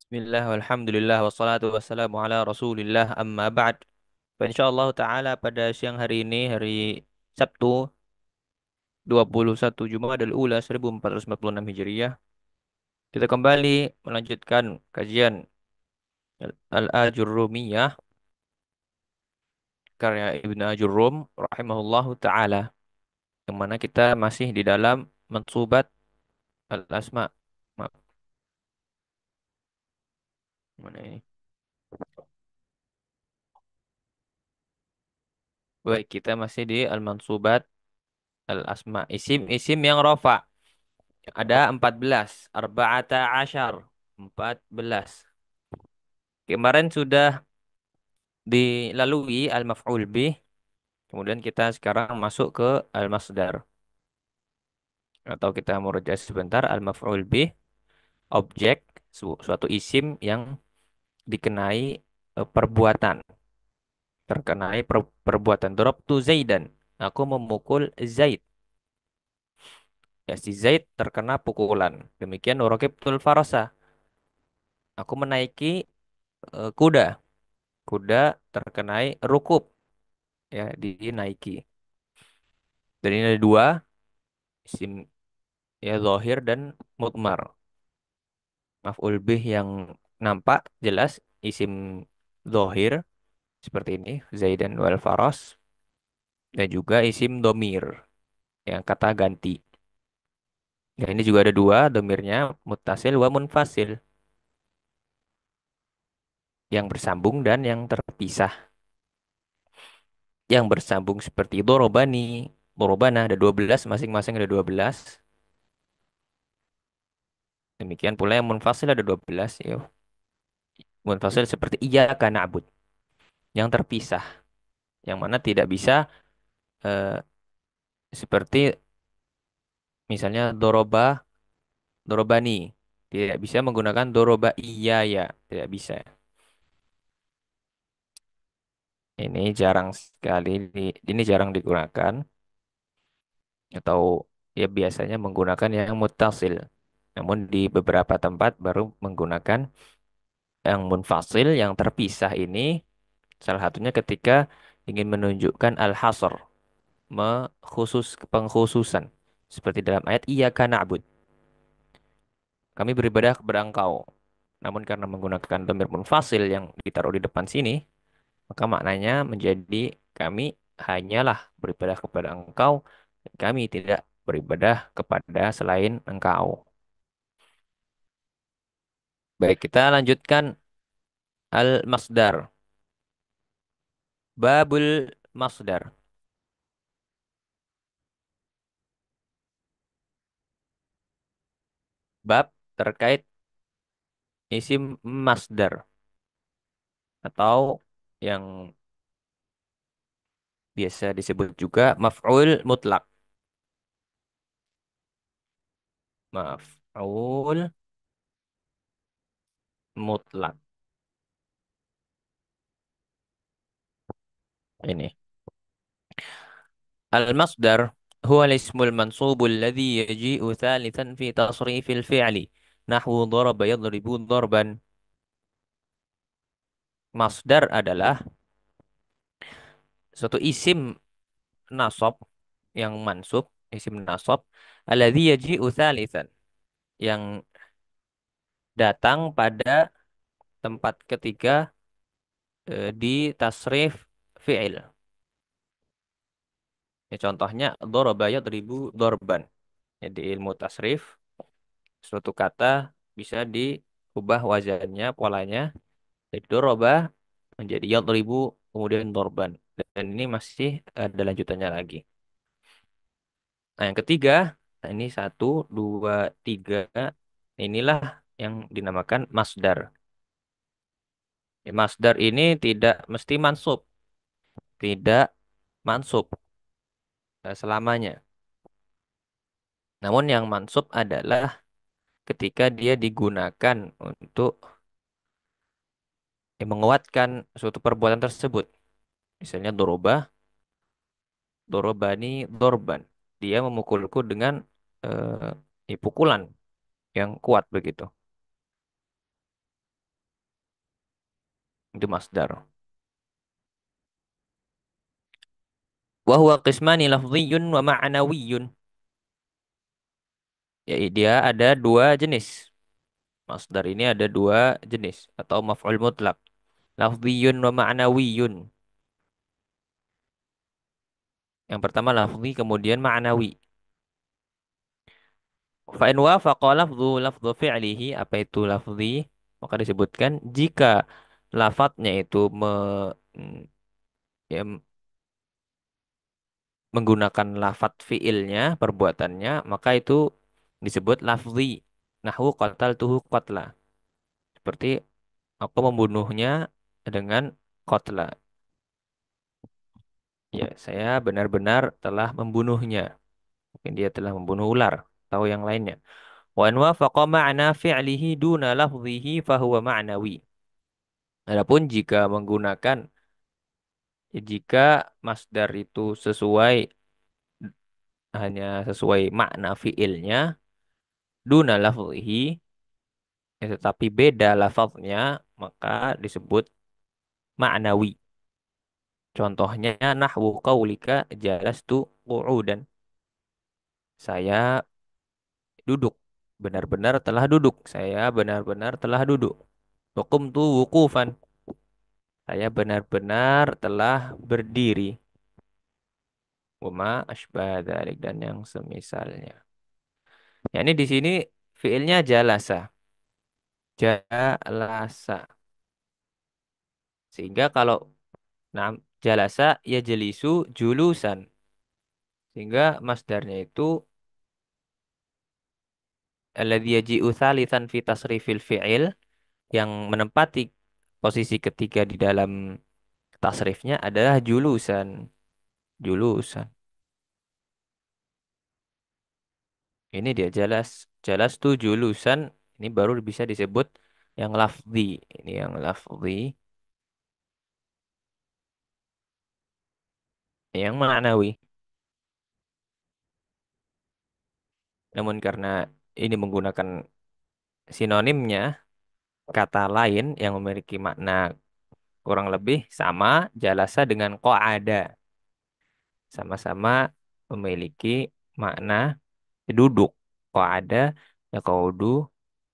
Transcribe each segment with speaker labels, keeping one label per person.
Speaker 1: Bismillah, walhamdulillah, wassalatu wassalamu ala rasulillah, amma ba'd. Insyaallah ta'ala pada siang hari ini, hari Sabtu, 21 Jumadil Ula 1446 Hijriah, kita kembali melanjutkan kajian Al-Ajurrumiyah, karya Ibnu Ajurrum, rahimahullahu ta'ala, yang mana kita masih di dalam Mansubat Al-Asma. Maaf, mana ini? Baik, kita masih di Al-Mansubat Al-Asma. Isim-isim yang rofa. Ada 14. Arba'ata asyar. 14. Kemarin sudah dilalui al-maf'ul bih. Kemudian kita sekarang masuk ke al-masdar. Atau kita merujuk sebentar. Al-maf'ul bih. Objek. Suatu isim yang dikenai perbuatan. Terkenai perbuatan. Darabtu Zaidan. Aku memukul Zaid. Ya, si Zaid terkena pukulan. Demikian Rakibtul Farasa. Aku menaiki kuda. Kuda terkenai rukub. Ya, dinaiki. Dan ini ada dua isim, ya, zahir dan mudmar. Maf'ul bih yang nampak jelas isim zahir seperti ini, Zaidan wal Faras, dan juga isim domir yang kata ganti. Ya, ini juga ada dua domirnya, muttasil wa munfasil, yang bersambung dan yang terpisah. Yang bersambung seperti dorobani, dorobana, ada 12, masing-masing ada 12. Demikian pula yang munfasil ada 12, ya. Munfasil seperti iyyaka na'bud, yang terpisah, yang mana tidak bisa eh, seperti misalnya dorobani, tidak bisa menggunakan doroba iya ya, tidak bisa. Ini jarang sekali, ini jarang digunakan, atau ya biasanya menggunakan yang mutasil. Namun di beberapa tempat baru menggunakan yang munfasil, yang terpisah ini, salah satunya ketika ingin menunjukkan al-hasr, pengkhususan. Seperti dalam ayat iyyaka na'bud. Kami beribadah kepada engkau. Namun karena menggunakan dhamir munfasil yang ditaruh di depan sini, maka maknanya menjadi kami hanyalah beribadah kepada engkau, dan kami tidak beribadah kepada selain engkau. Baik, kita lanjutkan al-masdar. Babul masdar. Bab terkait isim masdar, atau yang biasa disebut juga maf'ul mutlak. Maf'ul mutlak. Ini. المصدر هو الاسم المنصوب الذي يجيء ثالثا في تصريف الفعل، نحو ضرب يضرب ضربا. Masdar adalah suatu isim nasab yang mansub, isim nasab alladzi yaji'u thalithan, yang datang pada tempat ketiga di tasrif fi'il. Ya, contohnya daraba yadribu darban. Jadi ilmu tasrif, suatu kata bisa diubah wazannya, polanya, dari doroba menjadi yadribu, kemudian dorban. Dan ini masih ada lanjutannya lagi. Nah, yang ketiga, nah ini satu, dua, tiga. Inilah yang dinamakan masdar. Ya, masdar ini tidak mesti mansub. Tidak mansub selamanya. Namun yang mansub adalah ketika dia digunakan untuk menguatkan suatu perbuatan tersebut. Misalnya doroba, dorobani, dorban. Dia memukulku dengan pukulan yang kuat begitu. Itu masdar. Wa huwa qismani lafdhiyyun wa ma'nawiyyun. Ya, dia ada dua jenis. Masdar ini ada dua jenis atau maf'ul mutlak. Lafdhiyyun wa ma'nawiyyun. Yang pertama lafzi kemudian ma'nawi. Fa in wafaqa lafdhu fi'lihi, apa itu lafzi? Maka disebutkan jika lafadznya itu mm, ya, menggunakan lafadz fiilnya, perbuatannya, maka itu disebut lafzi. Nahwu qataltuhu qatla. Seperti aku membunuhnya dengan qatla. Ya, saya benar-benar telah membunuhnya. Mungkin dia telah membunuh ular atau yang lainnya. Wa in wafaqa ma'na fi'lihi duna lafzihi fahuwa ma'nawi. Adapun jika masdar itu hanya sesuai makna fiilnya duna lafzihi, ya, tetapi beda lafaznya, maka disebut ma'nawi. Contohnya nahwu qaulika jalastu qu'udan. Saya duduk. Benar-benar telah duduk. Saya benar-benar telah duduk. Waqumtu wuqufan. Saya benar-benar telah berdiri. Wama asbah dzalik dan yang semisalnya. Ya, ini di sini fiilnya jalasa. Jalasa. Sehingga kalau nah, jalasa ya jelisu julusan. Sehingga masdarnya itu alladzi yaji'u tsalitsan fi tasrifil fi'il, yang menempati posisi ketiga di dalam tasrifnya adalah julusan. Julusan. Ini dia jelas. Jelas tuh julusan. Ini baru bisa disebut yang lafzi. Ini yang lafzi. Yang ma'nawi. Namun karena ini menggunakan sinonimnya, kata lain yang memiliki makna kurang lebih sama, jalasa dengan qa'ada. Sama-sama memiliki makna duduk. Qa'ada, yaqaudu,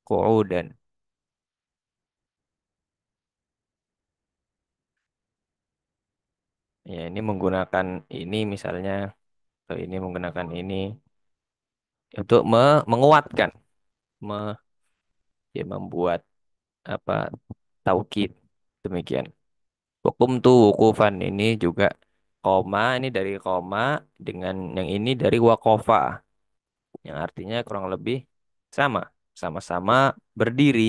Speaker 1: qu'udan. Ya, ini menggunakan ini misalnya, atau ini menggunakan ini untuk menguatkan, me- ya, membuat apa taukid demikian. Hukum tuh wukufan ini juga koma, ini dari koma dengan yang ini dari wakofa, yang artinya kurang lebih sama, sama-sama berdiri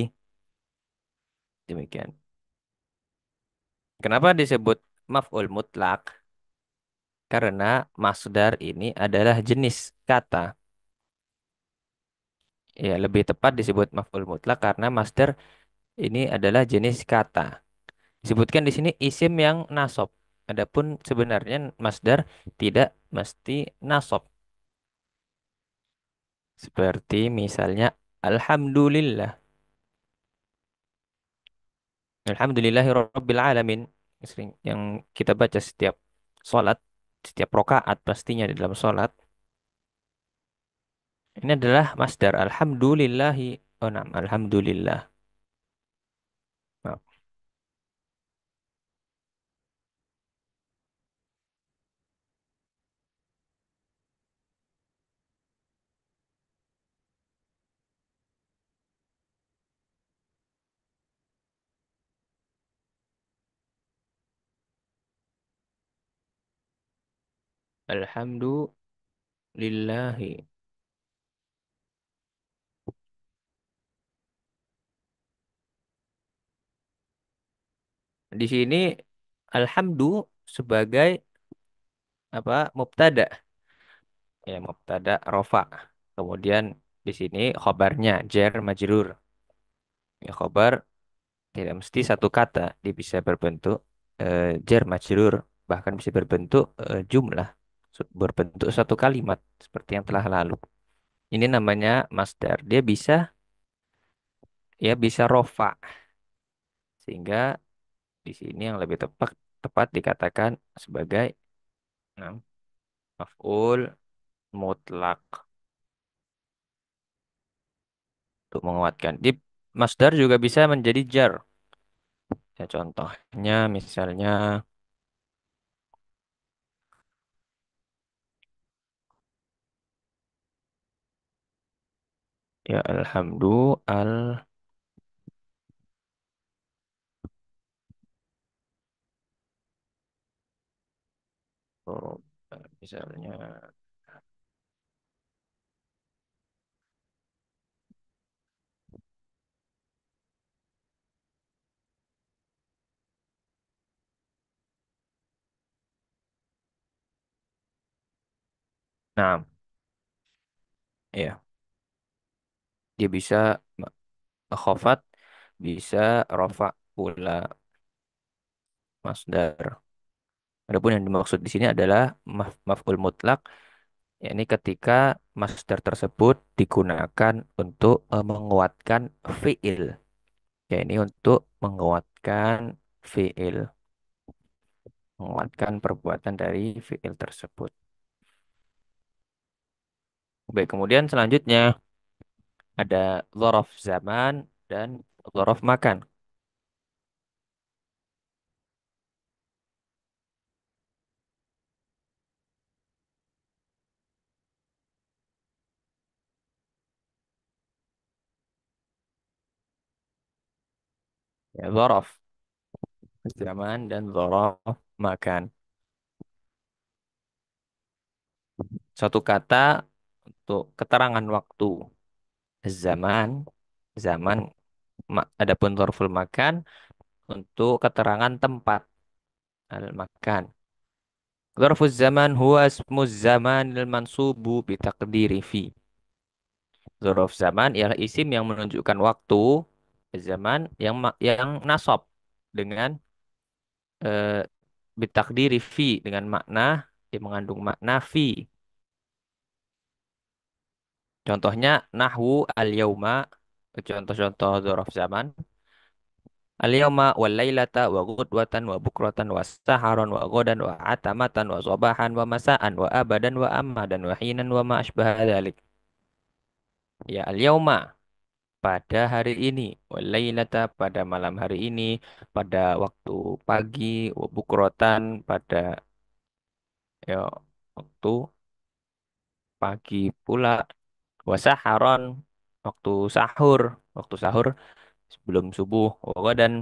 Speaker 1: demikian. Kenapa disebut maf'ul mutlak? Karena masdar ini adalah jenis kata. Ya, lebih tepat disebut maf'ul mutlak karena masdar ini adalah jenis kata. Disebutkan di sini isim yang nasab. Adapun sebenarnya masdar tidak mesti nasab. Seperti misalnya Alhamdulillah. Alhamdulillahirabbil alamin. Yang kita baca setiap sholat, setiap rokaat pastinya di dalam sholat. Ini adalah masdar alhamdulillahi. Oh, nam, alhamdulillah. Nah, alhamdulillahi. Di sini alhamdu sebagai apa? Mubtada. Ya, mubtada rofa. Kemudian di sini khobarnya jar majrur. Ya, khobar tidak mesti satu kata, dia bisa berbentuk jar majrur, bahkan bisa berbentuk jumlah, berbentuk satu kalimat seperti yang telah lalu. Ini namanya masdar. Dia bisa rofa, sehingga Di sini yang lebih tepat tepat dikatakan sebagai nah, maf'ul mutlak untuk menguatkan. Di masdar juga bisa menjadi jar. Ya, contohnya misalnya ya alhamdu al misalnya nah ya dia bisa khofat bisa rofa pula masdar. Adapun yang dimaksud di sini adalah maf'ul mutlak, yakni ketika masdar tersebut digunakan untuk menguatkan fiil, yakni untuk menguatkan fiil, menguatkan perbuatan dari fiil tersebut. Baik, kemudian selanjutnya ada dzaraf zaman dan dzaraf makan. Ya, dzaraf zaman dan dzaraf makan. Satu kata untuk keterangan waktu. Zaman, zaman. Adapun dzarful makan untuk keterangan tempat al makan. Dzarful zaman huwa ismu zaman al mansubu bitaqdiri fi. Dzarf zaman ialah isim yang menunjukkan waktu, zaman yang nasab dengan eh, bitakdiri fi, dengan makna yang mengandung makna fi. Contohnya nahwu al-yauma, contoh-contoh dzaraf zaman. Al-yawma wal lailata wa ghudwatan wa bukratan wa saharan wa ghadan wa atamatan wa sabahan wa masaan wa abadan wa amadan wa hinan wa ma asbaha dzalik. Ya al-yawma pada hari ini, wal lailata pada malam hari ini, pada waktu pagi, wa bukrotan pada ya waktu pagi pula, wa saharon waktu sahur, waktu sahur sebelum subuh, wa ghadan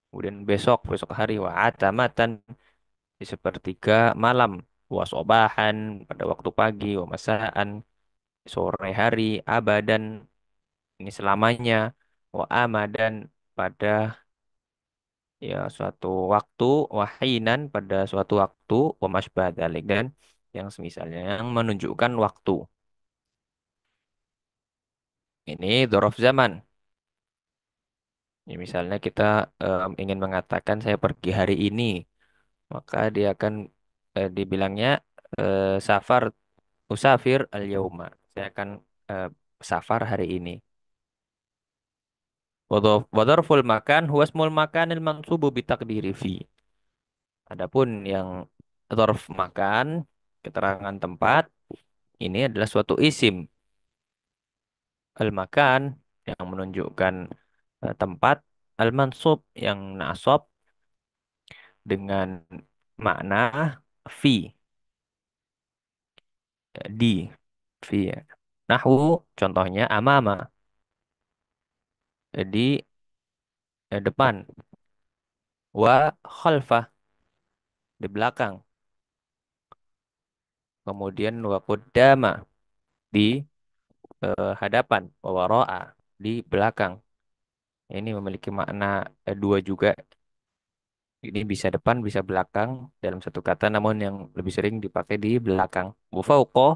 Speaker 1: kemudian besok, besok hari, wa atamatan di sepertiga malam, wasobahan pada waktu pagi, wamasaan sore hari, abadan ini selamanya, wa amadan pada ya suatu waktu, wahinan pada suatu waktu, wa masbah dzalik dan yang semisalnya yang menunjukkan waktu. Ini dzaraf zaman. Ya, misalnya kita ingin mengatakan saya pergi hari ini, maka dia akan dibilangnya safar usafir al-yauma. Saya akan eh, safar hari ini. Wadharful makan huwa ismul makanil mansubu bitakdiri fi. Adapun yang dzarf makan, keterangan tempat, ini adalah suatu isim al-makan yang menunjukkan tempat, al-mansub yang nasab dengan makna fi, di fi. Ya. Nahwu contohnya amama, di depan, wa khalfah di belakang, kemudian wa qaddama di hadapan, wa wara'a di belakang. Ini memiliki makna dua juga. Ini bisa depan, bisa belakang dalam satu kata, namun yang lebih sering dipakai di belakang. Wa fauqa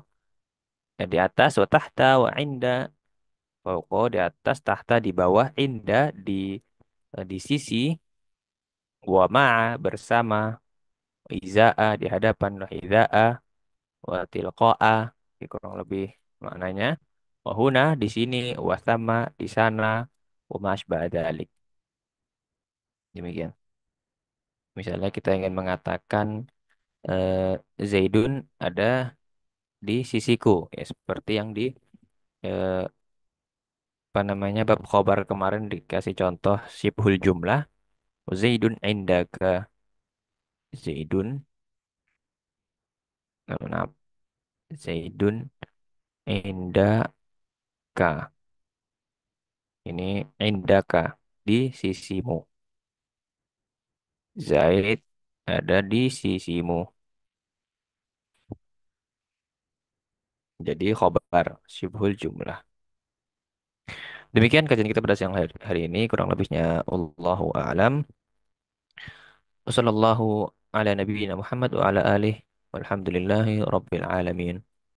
Speaker 1: di atas, wa tahta, wa inda. Fauqa di atas, tahta di bawah, inda di sisi, wa ma'a bersama, wa iza'a di hadapan, wa idza'a, wa tilqa'a. Ini kurang lebih maknanya. Wa huna di sini, wa thamma di sana, wa ma asbaha dzalik. Demikian. Misalnya kita ingin mengatakan Zaidun ada di sisiku, ya seperti yang di eh, apa namanya bab khobar kemarin dikasih contoh sibhul jumlah Zaidun indaka. Zaidun kenapa Zaidun indaka, ini indaka di sisimu. Zaid ada di sisimu. Jadi khobar sibhul jumlah. Demikian kajian kita pada siang hari ini, kurang lebihnya Allahu a'lam. Wassallallahu ala nabiyyina Muhammad wa ala alihi walhamdulillahi rabbil alamin.